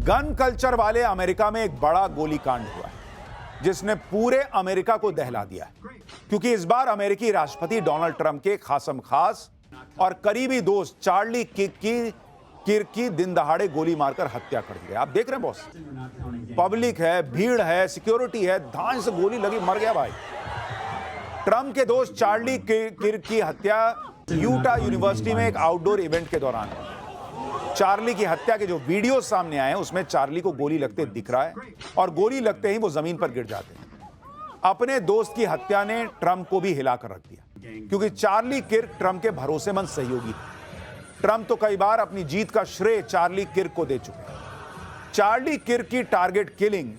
Gun culture वाले America में एक बड़ा गोलीकांड हुआ है जिसने पूरे अमेरिका को दहला दिया है, क्योंकि इस बार अमेरिकी राष्ट्रपति डोनाल्ड ट्रंप के खासम खास और करीबी दोस्त चार्ली किर्क की दिन दहाड़े गोली मारकर हत्या कर दी गई। आप देख रहे हैं बॉस, पब्लिक है, भीड़ है, सिक्योरिटी है, धांस से गोली लगी, मर गया भाई। ट्रंप के दोस्त चार्ली किर्क की हत्या यूटा यूनिवर्सिटी में एक आउटडोर इवेंट के दौरान है। चार्ली की हत्या के जो वीडियो सामने आए हैं उसमें चार्ली को गोली लगते दिख रहा है और गोली लगते ही वो जमीन पर गिर जाते हैं। अपने दोस्त की हत्या ने ट्रंप को भी हिलाकर रख दिया, क्योंकि चार्ली किर्क ट्रंप के भरोसेमंद सहयोगी थे। ट्रंप तो कई बार अपनी जीत का श्रेय चार्ली किर्क को दे चुके हैं। चार्ली किर्क की टारगेट किलिंग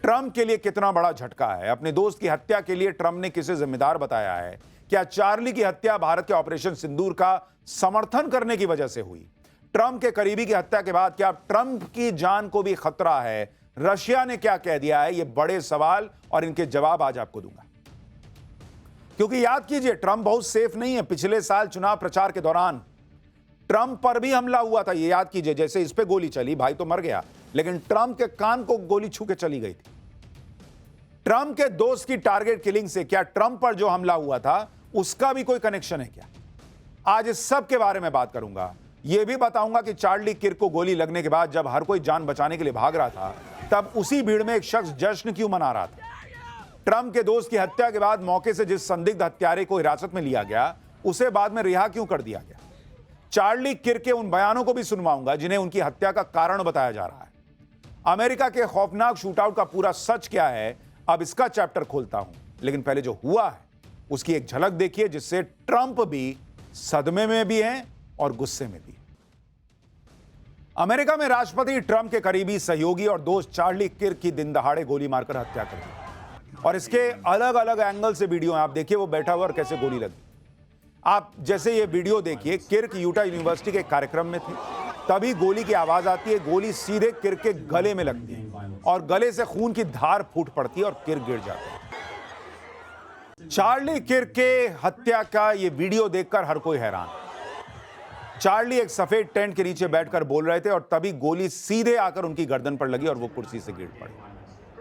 ट्रंप के लिए कितना बड़ा झटका है। अपने दोस्त की हत्या के लिए ट्रंप ने किसे जिम्मेदार बताया है? क्या चार्ली की हत्या भारत के ऑपरेशन सिंदूर का समर्थन करने की वजह से हुई? ट्रंप के करीबी की हत्या के बाद क्या ट्रंप की जान को भी खतरा है? रशिया ने क्या कह दिया है? ये बड़े सवाल और इनके जवाब आज आपको दूंगा, क्योंकि याद कीजिए ट्रंप बहुत सेफ नहीं है। पिछले साल चुनाव प्रचार के दौरान ट्रंप पर भी हमला हुआ था, ये याद कीजिए। जैसे इस पे गोली चली, भाई तो मर गया, लेकिन ट्रंप के कान को गोली छू के चली गई थी। ट्रंप के दोस्त की टारगेट किलिंग से क्या ट्रंप पर जो हमला हुआ था उसका भी कोई कनेक्शन है क्या? आज इस सब के बारे में बात करूंगा। यह भी बताऊंगा कि चार्ली किर्क को गोली लगने के बाद जब हर कोई जान बचाने के लिए भाग रहा था, तब उसी भीड़ में एक शख्स जश्न क्यों मना रहा था? ट्रंप के दोस्त की हत्या के बाद मौके से जिस संदिग्ध हत्यारे को हिरासत में लिया गया, उसे बाद में रिहा क्यों कर दिया गया? चार्ली किर्क के उन बयानों को भी सुनवाऊंगा जिन्हें उनकी हत्या का कारण बताया जा रहा है। अमेरिका के खौफनाक शूटआउट का पूरा सच क्या है, अब इसका चैप्टर खोलता हूं। लेकिन पहले जो हुआ है उसकी एक झलक देखिए, जिससे ट्रंप भी सदमे में भी हैं और गुस्से में भी। अमेरिका में राष्ट्रपति ट्रंप के करीबी सहयोगी और दोस्त चार्ली किर्क की दिन दहाड़े गोली मारकर हत्या कर दी, और इसके अलग अलग एंगल से वीडियो हैं। आप देखिए वो बैठा हुआ और कैसे गोली लगी। आप जैसे ये वीडियो देखिए, किर्क यूटा यूनिवर्सिटी के कार्यक्रम में थे, तभी गोली की आवाज आती है। गोली सीधे किर्क के गले में लगती है और गले से खून की धार फूट पड़ती है और किर्क गिर जाता है। चार्ली किर्क के हत्या का ये वीडियो देखकर हर कोई हैरान। चार्ली एक सफेद टेंट के नीचे बैठकर बोल रहे थे और तभी गोली सीधे आकर उनकी गर्दन पर लगी और वो कुर्सी से गिर पड़े।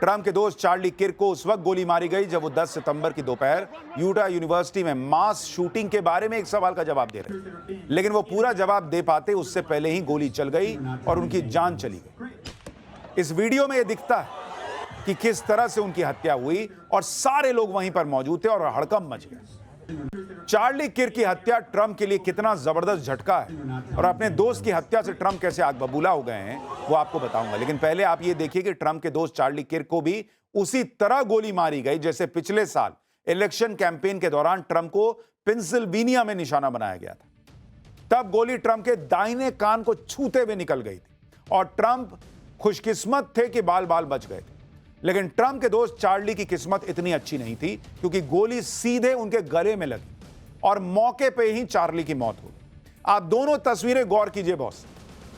ट्रंप के दोस्त चार्ली किर्क को उस वक्त गोली मारी गई जब वो 10 सितंबर की दोपहर यूटा यूनिवर्सिटी में मास शूटिंग के बारे में एक सवाल का जवाब दे रहे थे, लेकिन वो पूरा जवाब दे पाते उससे पहले ही गोली चल गई और उनकी जान चली गई। इस वीडियो में यह दिखता है कि किस तरह से उनकी हत्या हुई और सारे लोग वहीं पर मौजूद थे और हड़कंप मच गया। चार्ली किर्क की हत्या ट्रंप के लिए कितना जबरदस्त झटका है और अपने दोस्त की हत्या से ट्रंप कैसे आग बबूला हो गए हैं वो आपको बताऊंगा। लेकिन पहले आप ये देखिए कि ट्रंप के दोस्त चार्ली किर्क को भी उसी तरह गोली मारी गई जैसे पिछले साल इलेक्शन कैंपेन के दौरान ट्रंप को पेंसिल्वेनिया में निशाना बनाया गया था। तब गोली ट्रंप के दाहिने कान को छूते हुए निकल गई थी और ट्रंप खुशकिस्मत थे कि बाल बाल बच गए थे। लेकिन ट्रंप के दोस्त चार्ली की किस्मत इतनी अच्छी नहीं थी, क्योंकि गोली सीधे उनके गले में लगी और मौके पे ही चार्ली की मौत हो गई। आप दोनों तस्वीरें गौर कीजिए बॉस,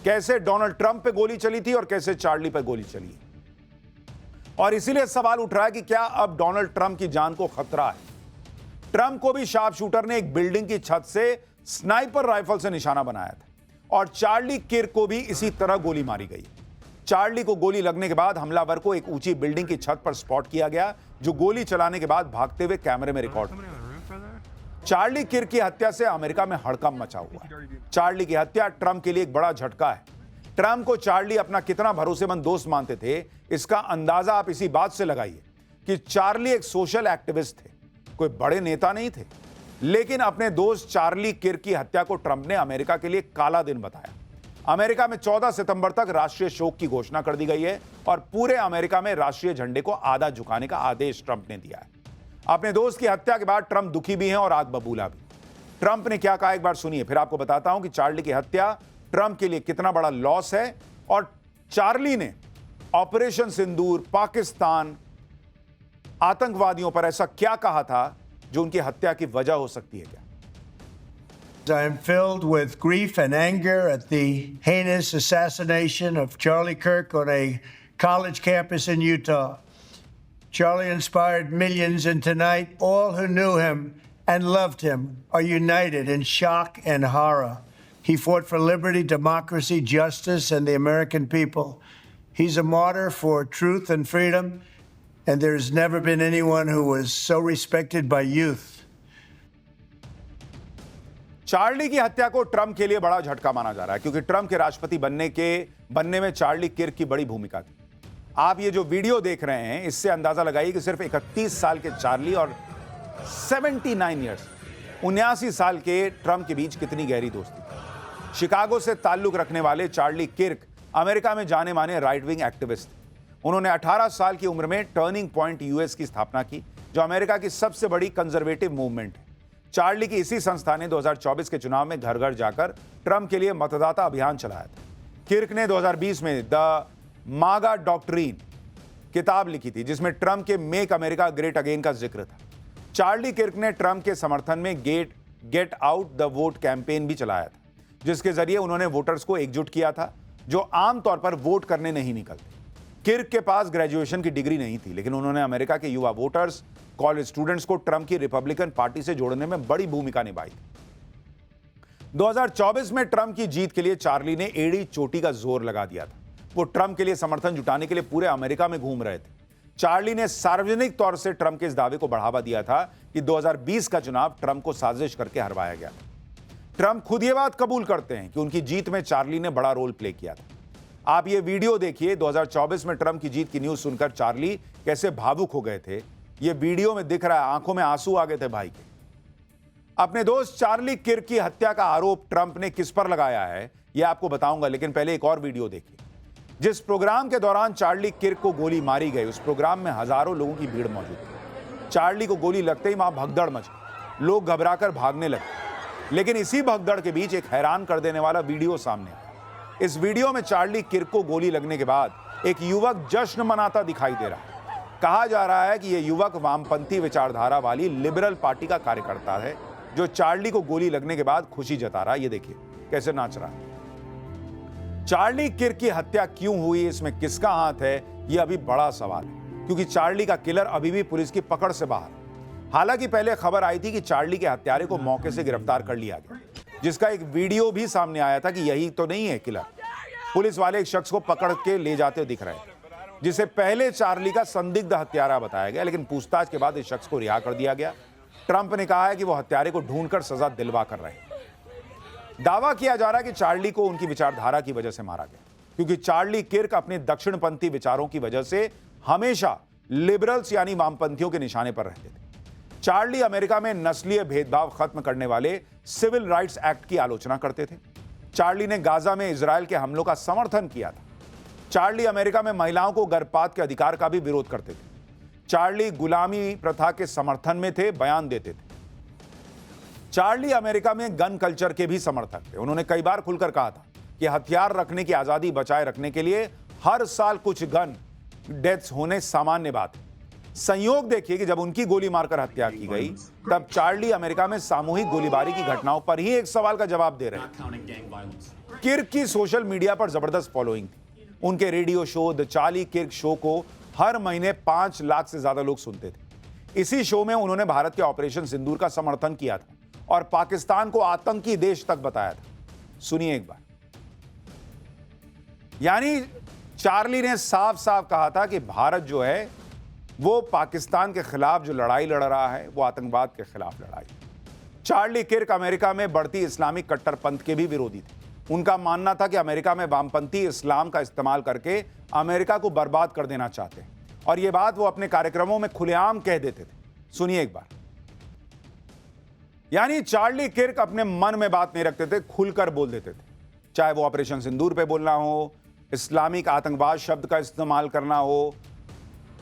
कैसे डोनाल्ड ट्रंप पे गोली चली थी और कैसे चार्ली पे गोली चली है। और इसीलिए सवाल उठ रहा है कि क्या अब डोनाल्ड ट्रंप की जान को खतरा है? ट्रंप को भी शार्प शूटर ने एक बिल्डिंग की छत से स्नाइपर राइफल से निशाना बनाया था और चार्ली किर्क को भी इसी तरह गोली मारी गई। चार्ली को गोली लगने के बाद हमलावर को एक ऊंची बिल्डिंग की छत पर स्पॉट किया गया, जो गोली चलाने के बाद भागते हुए कैमरे में रिकॉर्ड हुआ। चार्ली किर्क की हत्या से अमेरिका में हड़कंप मचा हुआ है। चार्ली की हत्या ट्रंप के लिए एक बड़ा झटका है। ट्रंप को चार्ली अपना कितना भरोसेमंद दोस्त मानते थे, इसका अंदाजा आप इसी बात से लगाइए कि चार्ली एक सोशल एक्टिविस्ट थे, कोई बड़े नेता नहीं थे। लेकिन अपने दोस्त चार्ली किर्क की हत्या को ट्रंप ने अमेरिका के लिए काला दिन बताया। अमेरिका में 14 सितंबर तक राष्ट्रीय शोक की घोषणा कर दी गई है और पूरे अमेरिका में राष्ट्रीय झंडे को आधा झुकाने का आदेश ट्रंप ने दिया है। अपने दोस्त की हत्या के बाद ट्रंप दुखी भी हैं और आग बबूला भी। ट्रंप ने क्या कहा एक बार सुनिए, फिर आपको बताता हूं कि चार्ली की हत्या ट्रंप के लिए कितना बड़ा लॉस है और चार्ली ने ऑपरेशन सिंदूर, पाकिस्तान, आतंकवादियों पर ऐसा क्या कहा था जो उनकी हत्या की वजह हो सकती है क्या? I am filled with grief and anger at the heinous assassination of Charlie Kirk on a college campus in Utah. Charlie inspired millions, and tonight all who knew him and loved him are united in shock and horror. He fought for liberty, democracy, justice, and the American people. He's a martyr for truth and freedom, and there's never been anyone who was so respected by youth. Charlie की हत्या को Trump के लिए बड़ा झटका माना जा रहा है, क्योंकि ट्रंप के राष्ट्रपति बनने में चार्ली किर्क की बड़ी भूमिका थी। आप ये जो वीडियो देख रहे हैं, इससे अंदाजा लगाइए कि सिर्फ 31 साल के चार्ली और 79 साल के ट्रंप के बीच कितनी गहरी दोस्ती थी। शिकागो से ताल्लुक रखने वाले चार्ली किर्क अमेरिका में जाने माने राइट विंग एक्टिविस्ट थे। उन्होंने 18 साल की उम्र में टर्निंग पॉइंट यूएस की स्थापना की, जो अमेरिका की सबसे बड़ी कंजर्वेटिव मूवमेंट है। चार्ली की इसी संस्था ने 2024 के चुनाव में घर घर जाकर ट्रंप के लिए मतदाता अभियान चलाया था। किर्क ने 2020 में द मागा डॉक्ट्रिन किताब लिखी थी, जिसमें ट्रंप के मेक अमेरिका ग्रेट अगेन का जिक्र था। चार्ली किर्क ने ट्रंप के समर्थन में get out the vote campaign भी चलाया था, जिसके जरिए उन्होंने वोटर्स को एकजुट किया था, जो आमतौर पर वोट करने नहीं निकलते। किर्क के पास ग्रेजुएशन की डिग्री नहीं थी, लेकिन उन्होंने अमेरिका के युवा वोटर्स, कॉलेज स्टूडेंट्स को ट्रंप की रिपब्लिकन पार्टी से जोड़ने में बड़ी भूमिका निभाई थी। 2024 में ट्रंप की जीत के लिए चार्ली ने एड़ी चोटी का जोर लगा दिया था। वो ट्रंप के लिए समर्थन जुटाने के लिए पूरे अमेरिका में घूम रहे थे। चार्ली ने सार्वजनिक तौर से ट्रंप के इस दावे को बढ़ावा दिया था कि 2020 का चुनाव ट्रंप को साजिश करके हरवाया गया। ट्रंप खुद ये बात कबूल करते हैं कि उनकी जीत में चार्ली ने बड़ा रोल प्ले किया था। आप ये वीडियो देखिए। 2024 में ट्रंप की जीत की न्यूज सुनकर चार्ली कैसे भावुक हो गए थे, ये वीडियो में दिख रहा है। आंखों में आंसू आ गए थे भाई के। अपने दोस्त चार्ली किर्क की हत्या का आरोप ट्रंप ने किस पर लगाया है, यह आपको बताऊंगा, लेकिन पहले एक और वीडियो देखिए। जिस प्रोग्राम के दौरान चार्ली किर्क को गोली मारी गई, उस प्रोग्राम में हजारों लोगों की भीड़ मौजूद थी। चार्ली को गोली लगते ही वहां भगदड़ मच गई, लोग घबराकर भागने लगे। लेकिन इसी भगदड़ के बीच एक हैरान कर देने वाला वीडियो सामने आया। इस वीडियो में चार्ली किर्क को गोली लगने के बाद एक युवक जश्न मनाता दिखाई दे रहा है। कहा जा रहा है कि यह युवक वामपंथी विचारधारा वाली लिबरल पार्टी का कार्यकर्ता है, जो चार्ली को गोली लगने के बाद खुशी जता रहा है। ये देखिए कैसे नाच रहा है। चार्ली किर्क की हत्या क्यों हुई, इसमें किसका हाथ है, यह अभी बड़ा सवाल है, क्योंकि चार्ली का किलर अभी भी पुलिस की पकड़ से बाहर है। हालांकि पहले खबर आई थी कि चार्ली के हत्यारे को मौके से गिरफ्तार कर लिया गया, जिसका एक वीडियो भी सामने आया था कि यही तो नहीं है किलर। पुलिस वाले एक शख्स को पकड़ के ले जाते दिख रहे थे, जिसे पहले चार्ली का संदिग्ध हत्यारा बताया गया, लेकिन पूछताछ के बाद इस शख्स को रिहा कर दिया गया। ट्रंप ने कहा है कि वो हत्यारे को ढूंढकर सजा दिलवा कर रहे हैं। दावा किया जा रहा है कि चार्ली को उनकी विचारधारा की वजह से मारा गया, क्योंकि चार्ली किर्क अपने दक्षिणपंथी विचारों की वजह से हमेशा लिबरल्स यानी वामपंथियों के निशाने पर रहते थे। चार्ली अमेरिका में नस्लीय भेदभाव खत्म करने वाले सिविल राइट्स एक्ट की आलोचना करते थे। चार्ली ने गाजा में इजरायल के हमलों का समर्थन किया था। चार्ली अमेरिका में महिलाओं को गर्भपात के अधिकार का भी विरोध करते थे। चार्ली गुलामी प्रथा के समर्थन में थे, बयान देते थे। चार्ली अमेरिका में गन कल्चर के भी समर्थक थे। उन्होंने कई बार खुलकर कहा था कि हथियार रखने की आजादी बचाए रखने के लिए हर साल कुछ गन डेथ्स होने सामान्य बात है। संयोग देखिए कि जब उनकी गोली मारकर हत्या की गई, तब चार्ली अमेरिका में सामूहिक गोलीबारी की घटनाओं पर ही एक सवाल का जवाब दे रहे थे। किर्क की सोशल मीडिया पर जबरदस्त फॉलोइंग थी। उनके radio show the Charlie Kirk show को हर महीने 5 लाख से ज्यादा लोग सुनते थे। इसी शो में उन्होंने भारत के ऑपरेशन सिंदूर का समर्थन किया था और पाकिस्तान को आतंकी देश तक बताया था। सुनिए एक बार। यानी चार्ली ने साफ साफ कहा था कि भारत जो है वो पाकिस्तान के खिलाफ जो लड़ाई लड़ रहा है, वो आतंकवाद के खिलाफ लड़ाई। चार्ली किर्क अमेरिका में बढ़ती इस्लामिक कट्टरपंथ के भी विरोधी थे। उनका मानना था कि अमेरिका में वामपंथी इस्लाम का इस्तेमाल करके अमेरिका को बर्बाद कर देना चाहते हैं, और यह बात वो अपने कार्यक्रमों में खुलेआम कह देते थे। सुनिए एक बार। यानी चार्ली किर्क अपने मन में बात नहीं रखते थे, खुलकर बोल देते थे। चाहे वो ऑपरेशन सिंदूर पे बोलना हो, इस्लामिक आतंकवाद शब्द का इस्तेमाल करना हो,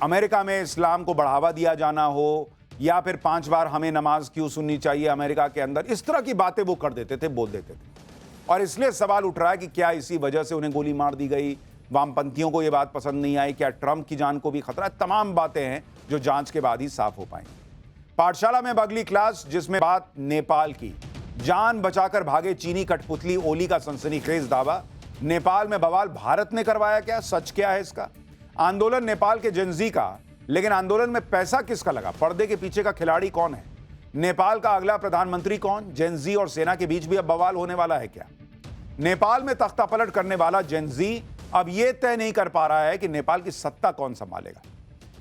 अमेरिका में इस्लाम को बढ़ावा दिया जाना हो, या फिर 5 बार हमें नमाज क्यों सुननी चाहिए अमेरिका के अंदर, इस तरह की बातें वो कर देते थे, बोल देते थे। और इसलिए सवाल उठ रहा है कि क्या इसी वजह से उन्हें गोली मार दी गई, वामपंथियों को यह बात पसंद नहीं आई, क्या ट्रंप की जान को भी खतरा है? तमाम बातें हैं जो जांच के बाद ही साफ हो पाएंगी। पाठशाला में अगली क्लास, जिसमें बात नेपाल की। जान बचाकर भागे चीनी कठपुतली ओली का सनसनीखेज दावा। नेपाल में बवाल भारत ने करवाया क्या? सच क्या है इसका? आंदोलन नेपाल के जेनजी का, लेकिन आंदोलन में पैसा किसका लगा? पर्दे के पीछे का खिलाड़ी कौन है? नेपाल का अगला प्रधानमंत्री कौन? जेनजी और सेना के बीच भी अब बवाल होने वाला है क्या? नेपाल में तख्ता पलट करने वाला जेनजी अब यह तय नहीं कर पा रहा है कि नेपाल की सत्ता कौन संभालेगा,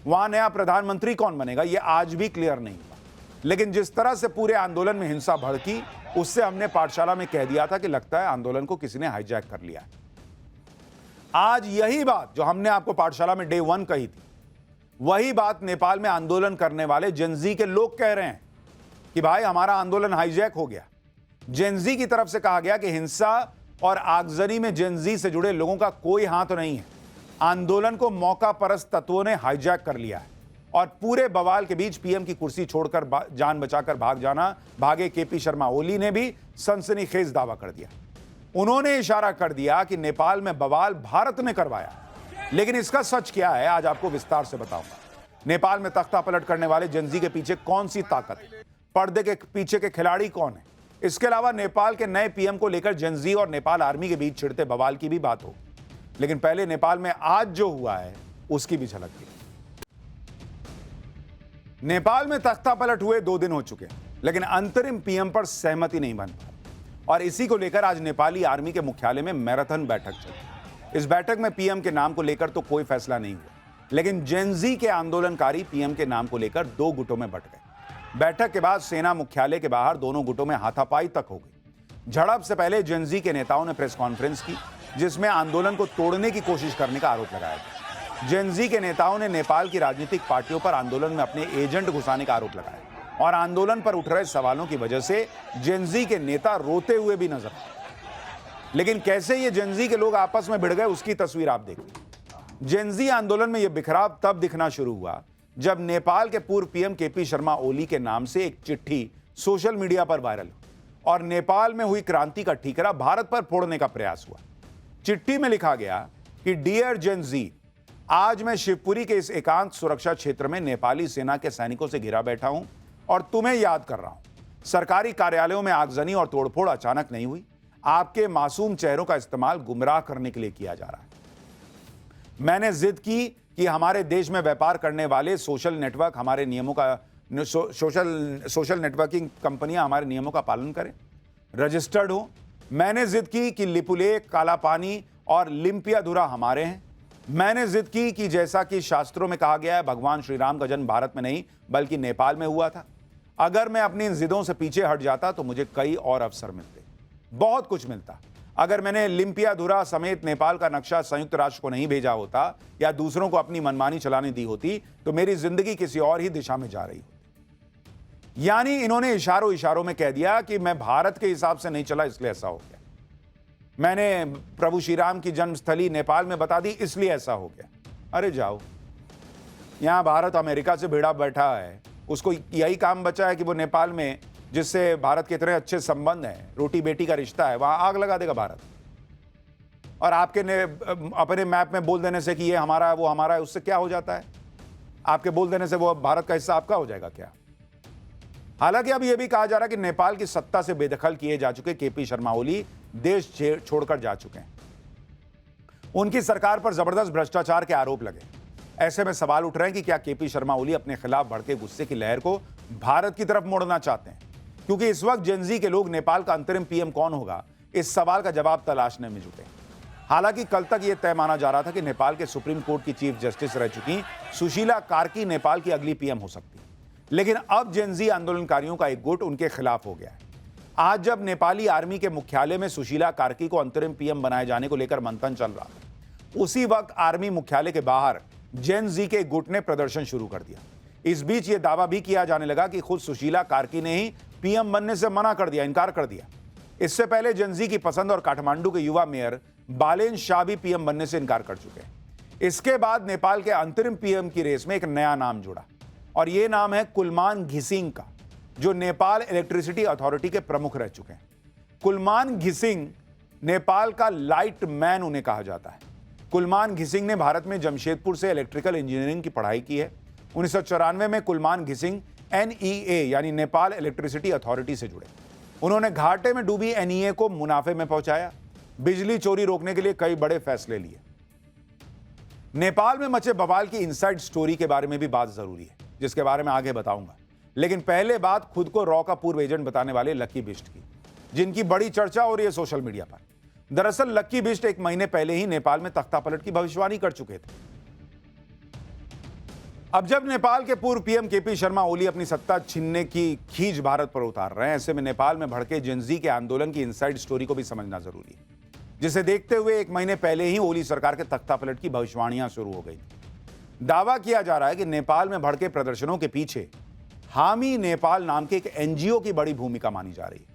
वहां नया प्रधानमंत्री कौन बनेगा, यह आज भी क्लियर नहीं हुआ। लेकिन जिस तरह से पूरे आंदोलन में हिंसा भड़की, उससे हमने पाठशाला में कह दिया था कि लगता है आंदोलन को किसी ने हाईजैक कर लिया है। आज यही बात जो हमने आपको पाठशाला में डे 1 कही थी, वही बात नेपाल में आंदोलन करने वाले जेनजी के लोग कह रहे हैं कि भाई हमारा आंदोलन हाईजैक हो गया। जेनजी की तरफ से कहा गया कि हिंसा और आगजनी में जेनजी से जुड़े लोगों का कोई हाथ नहीं है, आंदोलन को मौका परस्त तत्वों ने हाईजैक कर लिया है। और पूरे बवाल के बीच पीएम की कुर्सी छोड़कर जान बचाकर भागे केपी शर्मा ओली ने भी सनसनीखेज दावा कर दिया। उन्होंने इशारा कर दिया कि नेपाल में बवाल भारत ने करवाया। लेकिन इसका सच क्या है, आज आपको विस्तार से बताऊंगा। नेपाल में तख्ता पलट करने वाले जेनजी के पीछे कौन सी ताकत है, पर्दे के पीछे के खिलाड़ी कौन है, इसके अलावा नेपाल के नए पीएम को लेकर जेनजी और नेपाल आर्मी के बीच छिड़ते बवाल की भी बात हो। लेकिन पहले नेपाल में आज जो हुआ है उसकी भी झलक दी। नेपाल में तख्ता पलट हुए 2 दिन हो चुके हैं, लेकिन अंतरिम पीएम पर सहमति नहीं बन पाई और इसी को लेकर आज नेपाली आर्मी के मुख्यालय में मैराथन बैठक चली। इस बैठक में पीएम के नाम को लेकर तो कोई फैसला नहीं हुआ, लेकिन जेनजी के आंदोलनकारी पीएम के नाम को लेकर 2 गुटों में बंट गए। बैठक के बाद सेना मुख्यालय के बाहर दोनों गुटों में हाथापाई तक हो गई। झड़प से पहले जेनजी के नेताओं ने प्रेस कॉन्फ्रेंस की, जिसमें आंदोलन को तोड़ने की कोशिश करने का आरोप लगाया गया। जेनजी के नेताओं ने नेपाल की राजनीतिक पार्टियों पर आंदोलन में अपने एजेंट घुसाने का आरोप लगाया और आंदोलन पर उठ रहे सवालों की वजह से जेनजी के नेता रोते हुए भी नजर आए। लेकिन कैसे ये जेनजी के लोग आपस में भिड़ गए, उसकी तस्वीर आप देखिए। जेनजी आंदोलन में यह बिखराव तब दिखना शुरू हुआ जब नेपाल के पूर्व पीएम केपी शर्मा ओली के नाम से एक चिट्ठी सोशल मीडिया पर वायरल हुई और नेपाल में हुई क्रांति का ठीकरा भारत पर फोड़ने का प्रयास हुआ। चिट्ठी में लिखा गया कि डियर जेनजी, आज मैं शिवपुरी के इस एकांत सुरक्षा क्षेत्र में नेपाली सेना के सैनिकों से घिरा बैठा हूं और तुम्हें याद कर रहा हूं। सरकारी कार्यालयों में आगजनी और तोड़फोड़ अचानक नहीं हुई, आपके मासूम चेहरों का इस्तेमाल गुमराह करने के लिए किया जा रहा है। मैंने जिद की कि हमारे देश में व्यापार करने वाले सोशल नेटवर्क हमारे नियमों का सोशल नेटवर्किंग कंपनियां हमारे नियमों का पालन करें, रजिस्टर्ड हो। मैंने जिद की कि लिपुलेख, कालापानी और लिम्पियाधुरा हमारे हैं। मैंने जिद की कि जैसा कि शास्त्रों में कहा गया है, भगवान श्री राम का जन्म भारत में नहीं बल्कि नेपाल में हुआ था। अगर मैं अपनी इन जिदों से पीछे हट जाता तो मुझे कई और अवसर मिलते, बहुत कुछ मिलता। अगर मैंने लिम्पियाधुरा समेत नेपाल का नक्शा संयुक्त राष्ट्र को नहीं भेजा होता या दूसरों को अपनी मनमानी चलाने दी होती तो मेरी जिंदगी किसी और ही दिशा में जा रही होती। यानी इन्होंने इशारों इशारों में कह दिया कि मैं भारत के हिसाब से नहीं चला इसलिए ऐसा हो गया, मैंने प्रभु श्री राम की जन्मस्थली नेपाल में बता दी इसलिए ऐसा हो गया। अरे जाओ, यहां भारत अमेरिका से भिड़ा बैठा है, उसको यही काम बचा है कि वो नेपाल में जिससे भारत के इतने अच्छे संबंध हैं, रोटी बेटी का रिश्ता है, वहां आग लगा देगा भारत। और आपके अपने मैप में बोल देने से कि ये हमारा है वो हमारा है, उससे क्या हो जाता है? आपके बोल देने से वो भारत का हिस्सा आपका हो जाएगा क्या? हालांकि अब यह भी कहा जा रहा है कि नेपाल की सत्ता से बेदखल किए जा चुके केपी शर्मा ओली देश छोड़कर जा चुके हैं। उनकी सरकार पर जबरदस्त भ्रष्टाचार के आरोप लगे। ऐसे में सवाल उठ रहे हैं कि क्या केपी शर्मा ओली अपने खिलाफ भड़के गुस्से की लहर को भारत की तरफ मोड़ना चाहते हैं? क्योंकि इस वक्त जेनजी के लोग नेपाल का अंतरिम पीएम कौन होगा, इस सवाल का जवाब तलाशने में जुटे। हालांकि कल तक यह तय माना जा रहा था कि नेपाल के सुप्रीम कोर्ट की चीफ जस्टिस रह चुकी सुशीला कार्की नेपाल की अगली पीएम हो सकती है। लेकिन अब जेनजी आंदोलनकारियों का एक गुट उनके खिलाफ हो गया है। आज जब नेपाली आर्मी के मुख्यालय में सुशीला कार्की को अंतरिम पीएम बनाए जाने को लेकर मंथन चल रहा था, उसी वक्त आर्मी मुख्यालय के बाहर जेनजी के गुट ने प्रदर्शन शुरू कर दिया। इस बीच यह दावा भी किया जाने लगा कि खुद सुशीला कार्की ने ही पीएम बनने से मना कर दिया, इनकार कर दिया। इससे पहले जेनजी की पसंद और काठमांडू के युवा मेयर बालेन शाह भी पीएम बनने से इनकार कर चुके हैं। इसके बाद नेपाल के अंतरिम पीएम की रेस में एक नया नाम जुड़ा और यह नाम है कुलमान घिसिंग का, जो नेपाल इलेक्ट्रिसिटी अथॉरिटी के प्रमुख रह चुके हैं। कुलमान घिसिंग नेपाल का लाइट मैन उन्हें कहा जाता है। कुलमान घिसिंग ने भारत में जमशेदपुर से इलेक्ट्रिकल इंजीनियरिंग की पढ़ाई की है। 1994 में कुलमान घिसिंग NEA यानी नेपाल इलेक्ट्रिसिटी अथॉरिटी से जुड़े। उन्होंने घाटे में डूबी NEA को मुनाफे में पहुंचाया, बिजली चोरी रोकने के लिए कई बड़े फैसले लिए। नेपाल में मचे बवाल की इनसाइड स्टोरी के बारे में भी बात जरूरी है, जिसके बारे में आगे बताऊंगा। लेकिन पहले बात खुद को रॉ का पूर्व एजेंट बताने वाले लकी बिष्ट की, जिनकी बड़ी चर्चा हो रही है सोशल मीडिया पर। दरअसल लक्की बिष्ट एक महीने पहले ही नेपाल में तख्तापलट की भविष्यवाणी कर चुके थे। अब जब नेपाल के पूर्व पीएम केपी शर्मा ओली अपनी सत्ता छीनने की खींच भारत पर उतार रहे हैं, ऐसे में नेपाल में भड़के जेनजी के आंदोलन की इनसाइड स्टोरी को भी समझना जरूरी है, जिसे देखते हुए एक महीने पहले ही ओली सरकार के तख्तापलट की भविष्यवाणियां शुरू हो गई थी। दावा किया जा रहा है कि नेपाल में भड़के प्रदर्शनों के पीछे हामी नेपाल नाम के एक एनजीओ की बड़ी भूमिका मानी जा रही है।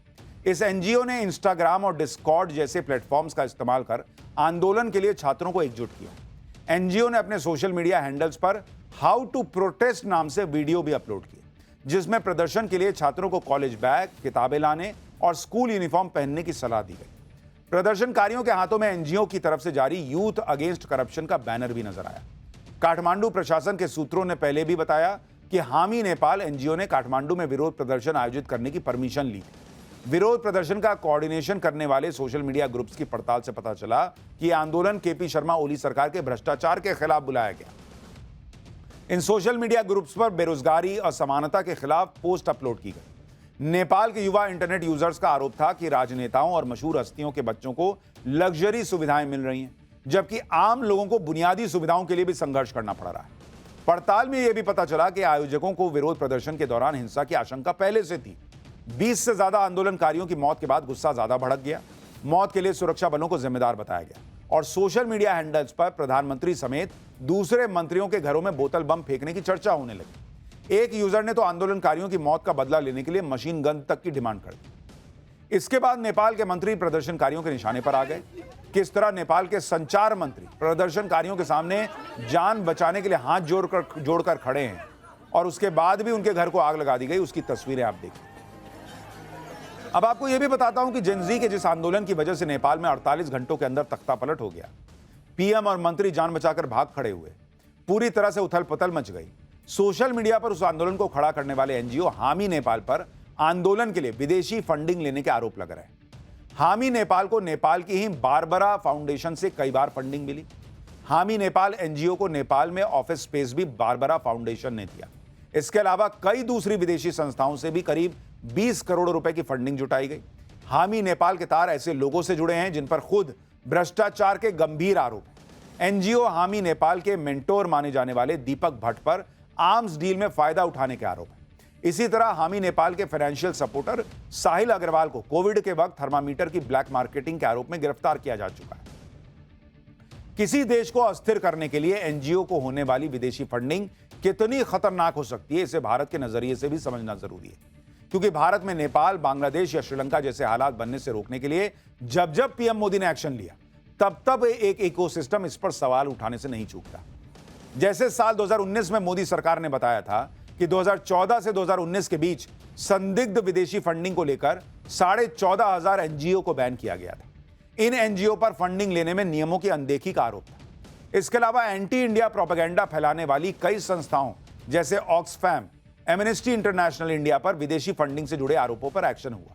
इस एनजीओ ने इंस्टाग्राम और डिस्कॉर्ड जैसे प्लेटफॉर्म्स का इस्तेमाल कर आंदोलन के लिए छात्रों को एकजुट किया। एनजीओ ने अपने सोशल मीडिया हैंडल्स पर हाउ टू प्रोटेस्ट नाम से वीडियो भी अपलोड किए, जिसमें प्रदर्शन के लिए छात्रों को कॉलेज बैग, किताबें लाने और स्कूल यूनिफॉर्म पहनने की सलाह दी गई। प्रदर्शनकारियों के हाथों में एनजीओ की तरफ से जारी यूथ अगेंस्ट करप्शन का बैनर भी नजर आया। काठमांडू प्रशासन के सूत्रों ने पहले भी बताया कि हामी नेपाल एनजीओ ने काठमांडू में विरोध प्रदर्शन आयोजित करने की परमिशन ली थी। विरोध प्रदर्शन का कोऑर्डिनेशन करने वाले सोशल मीडिया ग्रुप्स की पड़ताल से पता चला कि आंदोलन केपी शर्मा ओली सरकार के भ्रष्टाचार के खिलाफ बुलाया गया। इन सोशल मीडिया ग्रुप्स पर बेरोजगारी, असमानता के खिलाफ पोस्ट अपलोड की गई। नेपाल के युवा इंटरनेट यूजर्स का आरोप था कि राजनेताओं और मशहूर हस्तियों के बच्चों को लग्जरी सुविधाएं मिल रही हैं, जबकि आम लोगों को बुनियादी सुविधाओं के लिए भी संघर्ष करना पड़ रहा है। पड़ताल में यह भी पता चला कि आयोजकों को विरोध प्रदर्शन के दौरान हिंसा की आशंका पहले से थी। 20 से ज्यादा आंदोलनकारियों की मौत के बाद गुस्सा ज्यादा भड़क गया। मौत के लिए सुरक्षा बलों को जिम्मेदार बताया गया और सोशल मीडिया हैंडल्स पर प्रधानमंत्री समेत दूसरे मंत्रियों के घरों में बोतल बम फेंकने की चर्चा होने लगी। एक यूजर ने तो आंदोलनकारियों की मौत का बदला लेने के लिए मशीन गन तक की डिमांड कर दी। इसके बाद नेपाल के मंत्री प्रदर्शनकारियों के निशाने पर आ गए। किस तरह नेपाल के संचार मंत्री प्रदर्शनकारियों के सामने जान बचाने के लिए हाथ जोड़कर खड़े हैं और उसके बाद भी उनके घर को आग लगा दी गई, उसकी तस्वीरें आप देखिए। अब आपको यह भी बताता हूं कि जेनजी के जिस आंदोलन की वजह से नेपाल में 48 घंटों के अंदर तख्तापलट हो गया, पीएम और मंत्री जान बचाकर भाग खड़े हुए, पूरी तरह से उथल पुथल मच गई। सोशल मीडिया पर उस आंदोलन को खड़ा करने वाले एनजीओ हामी नेपाल पर आंदोलन के लिए विदेशी फंडिंग लेने के आरोप लग रहे हैं। हामी नेपाल को नेपाल की ही बारबरा फाउंडेशन से कई बार फंडिंग मिली। हामी नेपाल एनजीओ को नेपाल में ऑफिस स्पेस भी बारबरा फाउंडेशन ने दिया। इसके अलावा कई दूसरी विदेशी संस्थाओं से भी करीब 20 करोड़ रुपए की फंडिंग जुटाई गई। हामी नेपाल के तार ऐसे लोगों से जुड़े हैं जिन पर खुद भ्रष्टाचार के गंभीर आरोप हैं। एनजीओ हामी नेपाल के मेंटोर माने जाने वाले दीपक भट्ट पर आर्म्स डील में फायदा उठाने के आरोप हैं। इसी तरह हामी नेपाल के फाइनेंशियल सपोर्टर साहिल अग्रवाल को कोविड के वक्त थर्मामीटर की ब्लैक मार्केटिंग के आरोप में गिरफ्तार किया जा चुका है। किसी देश को अस्थिर करने के लिए एनजीओ को होने वाली विदेशी फंडिंग कितनी खतरनाक हो सकती है, इसे भारत के नजरिए से भी समझना जरूरी है, क्योंकि भारत में नेपाल, बांग्लादेश या श्रीलंका जैसे हालात बनने से रोकने के लिए जब जब पीएम मोदी ने एक्शन लिया, तब तब एक इकोसिस्टम इस पर सवाल उठाने से नहीं चूकता। जैसे साल 2019 में मोदी सरकार ने बताया था कि 2014 से 2019 के बीच संदिग्ध विदेशी फंडिंग को लेकर 14,500 एनजीओ को बैन किया गया था। इन एनजीओ पर फंडिंग लेने में नियमों की अनदेखी का आरोप था। इसके अलावा एंटी इंडिया प्रोपेगेंडा फैलाने वाली कई संस्थाओं जैसे ऑक्सफैम, एमनेस्टी इंटरनेशनल इंडिया पर विदेशी फंडिंग से जुड़े आरोपों पर एक्शन हुआ।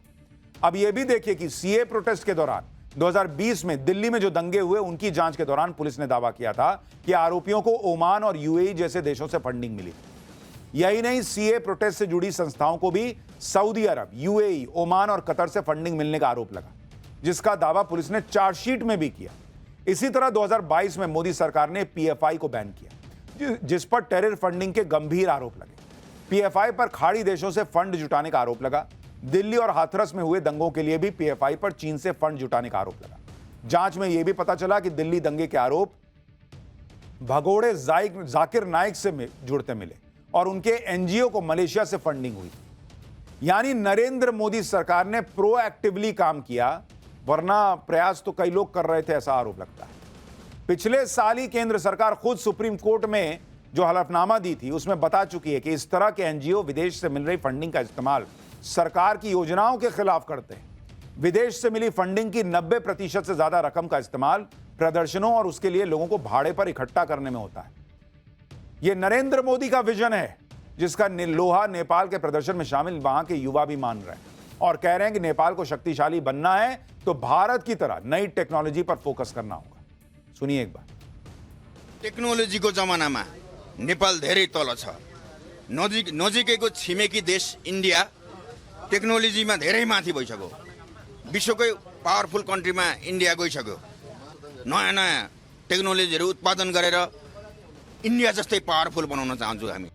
अब यह भी देखिए कि सीए प्रोटेस्ट के दौरान 2020 में दिल्ली में जो दंगे हुए, उनकी जांच के दौरान पुलिस ने दावा किया था कि आरोपियों को ओमान और यूएई जैसे देशों से फंडिंग मिली। यही नहीं, सीए प्रोटेस्ट से जुड़ी संस्थाओं को भी सऊदी अरब, यूएई, ओमान और कतर से फंडिंग मिलने का आरोप लगा, जिसका दावा पुलिस ने चार्जशीट में भी किया। इसी तरह 2022 में मोदी सरकार ने पीएफआई को बैन किया, जिस पर टेरर फंडिंग के गंभीर आरोप लगे। पीएफआई पर खाड़ी देशों से फंड जुटाने का आरोप लगा। दिल्ली और हाथरस में हुए दंगों के लिए भी पीएफआई पर चीन से फंड जुटाने का आरोप लगा। जांच में यह भी पता चला कि दिल्ली दंगे के आरोप भगोड़े जाकिर नाइक से जुड़ते मिले और उनके एनजीओ को मलेशिया से फंडिंग हुई। यानी नरेंद्र मोदी सरकार ने प्रोएक्टिवली काम किया, वरना प्रयास तो कई लोग कर रहे थे, ऐसा आरोप लगता है। पिछले साल ही केंद्र सरकार खुद सुप्रीम कोर्ट में जो हलफनामा दी थी, उसमें बता चुकी है कि इस तरह के एनजीओ विदेश से मिल रही फंडिंग का इस्तेमाल सरकार की योजनाओं के खिलाफ करते हैं। विदेश से मिली फंडिंग की 90% से ज्यादा रकम का इस्तेमाल प्रदर्शनों और उसके लिए लोगों को भाड़े पर इकट्ठा करने में होता है। यह नरेंद्र मोदी का विजन है, जिसका लोहा नेपाल के प्रदर्शन में शामिल वहां के युवा भी मान रहे हैं और कह रहे हैं कि नेपाल को शक्तिशाली बनना है तो भारत की तरह नई टेक्नोलॉजी पर फोकस करना होगा। सुनिए एक बार। टेक्नोलोजीको जमानामा नेपाल धेरै तल छ। नजिकैको छिमेकी देश इन्डिया टेक्नोलोजीमा धेरै माथि भइसक्यो। विश्वकै पावरफुल कन्ट्रीमा इन्डिया गइसक्यो नयाँ नयाँ टेक्नोलोजीहरू उत्पादन गरेर इन्डिया जस्तै पावरफुल बनाउन चाहन्छौँ हामी